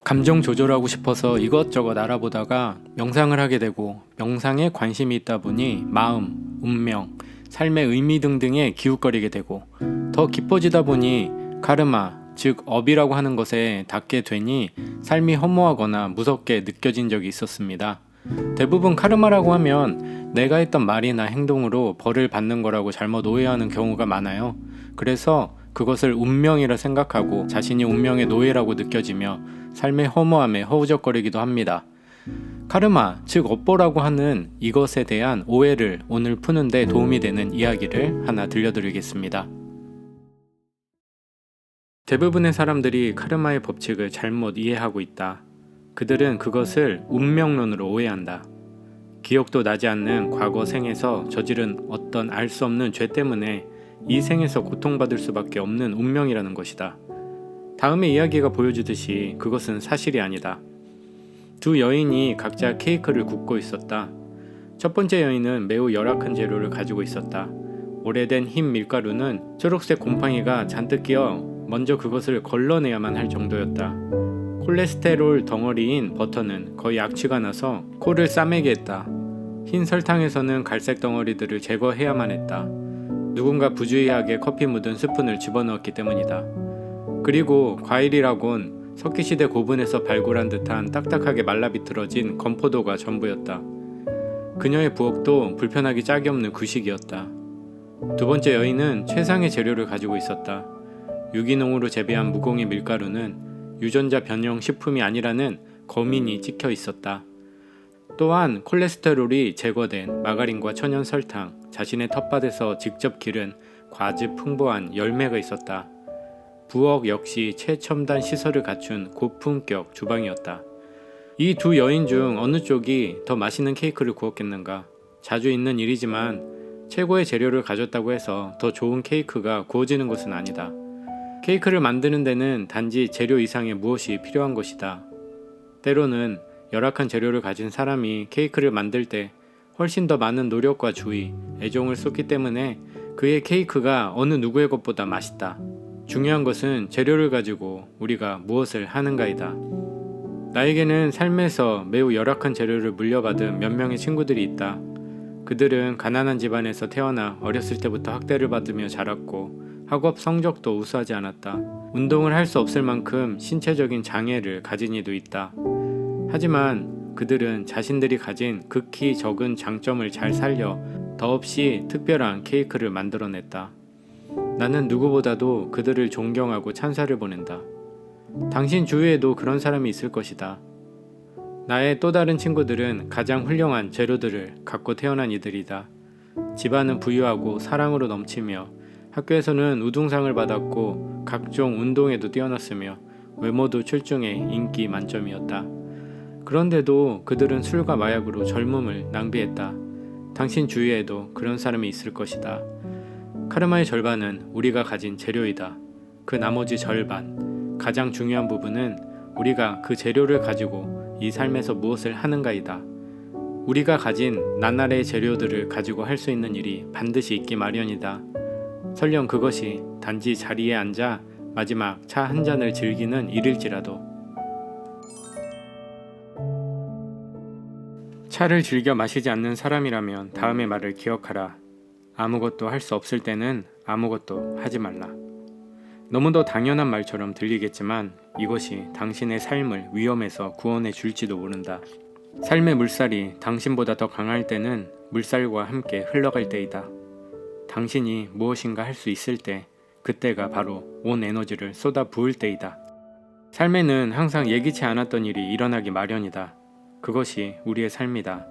감정 조절하고 싶어서 이것저것 알아보다가 명상을 하게 되고 명상에 관심이 있다 보니 마음, 운명, 삶의 의미 등등에 기웃거리게 되고 더 깊어지다 보니 카르마, 즉 업이라고 하는 것에 닿게 되니 삶이 허무하거나 무섭게 느껴진 적이 있었습니다. 대부분 카르마라고 하면 내가 했던 말이나 행동으로 벌을 받는 거라고 잘못 오해하는 경우가 많아요. 그래서 그것을 운명이라 생각하고 자신이 운명의 노예라고 느껴지며 삶의 허무함에 허우적거리기도 합니다. 카르마, 즉 업보라고 하는 이것에 대한 오해를 오늘 푸는데 도움이 되는 이야기를 하나 들려드리겠습니다. 대부분의 사람들이 카르마의 법칙을 잘못 이해하고 있다. 그들은 그것을 운명론으로 오해한다. 기억도 나지 않는 과거 생에서 저지른 어떤 알 수 없는 죄 때문에 이 생에서 고통받을 수밖에 없는 운명이라는 것이다. 다음의 이야기가 보여주듯이 그것은 사실이 아니다. 두 여인이 각자 케이크를 굽고 있었다. 첫 번째 여인은 매우 열악한 재료를 가지고 있었다. 오래된 흰 밀가루는 초록색 곰팡이가 잔뜩 끼어 먼저 그것을 걸러내야만 할 정도였다. 콜레스테롤 덩어리인 버터는 거의 악취가 나서 코를 싸매게 했다. 흰 설탕에서는 갈색 덩어리들을 제거해야만 했다. 누군가 부주의하게 커피 묻은 스푼을 집어넣었기 때문이다. 그리고 과일이라곤 석기시대 고분에서 발굴한 듯한 딱딱하게 말라비틀어진 건포도가 전부였다. 그녀의 부엌도 불편하기 짝이 없는 구식이었다. 두 번째 여인은 최상의 재료를 가지고 있었다. 유기농으로 재배한 무공의 밀가루는 유전자 변형 식품이 아니라는 거민이 찍혀 있었다. 또한 콜레스테롤이 제거된 마가린과 천연 설탕, 자신의 텃밭에서 직접 기른 과즙 풍부한 열매가 있었다. 부엌 역시 최첨단 시설을 갖춘 고품격 주방이었다. 이 두 여인 중 어느 쪽이 더 맛있는 케이크를 구웠겠는가? 자주 있는 일이지만 최고의 재료를 가졌다고 해서 더 좋은 케이크가 구워지는 것은 아니다. 케이크를 만드는 데는 단지 재료 이상의 무엇이 필요한 것이다. 때로는 열악한 재료를 가진 사람이 케이크를 만들 때 훨씬 더 많은 노력과 주의, 애정을 쏟기 때문에 그의 케이크가 어느 누구의 것보다 맛있다. 중요한 것은 재료를 가지고 우리가 무엇을 하는가이다. 나에게는 삶에서 매우 열악한 재료를 물려받은 몇 명의 친구들이 있다. 그들은 가난한 집안에서 태어나 어렸을 때부터 학대를 받으며 자랐고 학업 성적도 우수하지 않았다. 운동을 할 수 없을 만큼 신체적인 장애를 가진 이도 있다. 하지만 그들은 자신들이 가진 극히 적은 장점을 잘 살려 더없이 특별한 케이크를 만들어냈다. 나는 누구보다도 그들을 존경하고 찬사를 보낸다. 당신 주위에도 그런 사람이 있을 것이다. 나의 또 다른 친구들은 가장 훌륭한 재료들을 갖고 태어난 이들이다. 집안은 부유하고 사랑으로 넘치며 학교에서는 우등상을 받았고 각종 운동에도 뛰어났으며 외모도 출중해 인기 만점이었다. 그런데도 그들은 술과 마약으로 젊음을 낭비했다. 당신 주위에도 그런 사람이 있을 것이다. 카르마의 절반은 우리가 가진 재료이다. 그 나머지 절반, 가장 중요한 부분은 우리가 그 재료를 가지고 이 삶에서 무엇을 하는가이다. 우리가 가진 나날의 재료들을 가지고 할 수 있는 일이 반드시 있기 마련이다. 설령 그것이 단지 자리에 앉아 마지막 차 한 잔을 즐기는 일일지라도. 차를 즐겨 마시지 않는 사람이라면 다음의 말을 기억하라. 아무것도 할 수 없을 때는 아무것도 하지 말라. 너무도 당연한 말처럼 들리겠지만 이것이 당신의 삶을 위험에서 구원해 줄지도 모른다. 삶의 물살이 당신보다 더 강할 때는 물살과 함께 흘러갈 때이다. 당신이 무엇인가 할 수 있을 때, 그때가 바로 온 에너지를 쏟아 부을 때이다. 삶에는 항상 예기치 않았던 일이 일어나기 마련이다. 그것이 우리의 삶이다.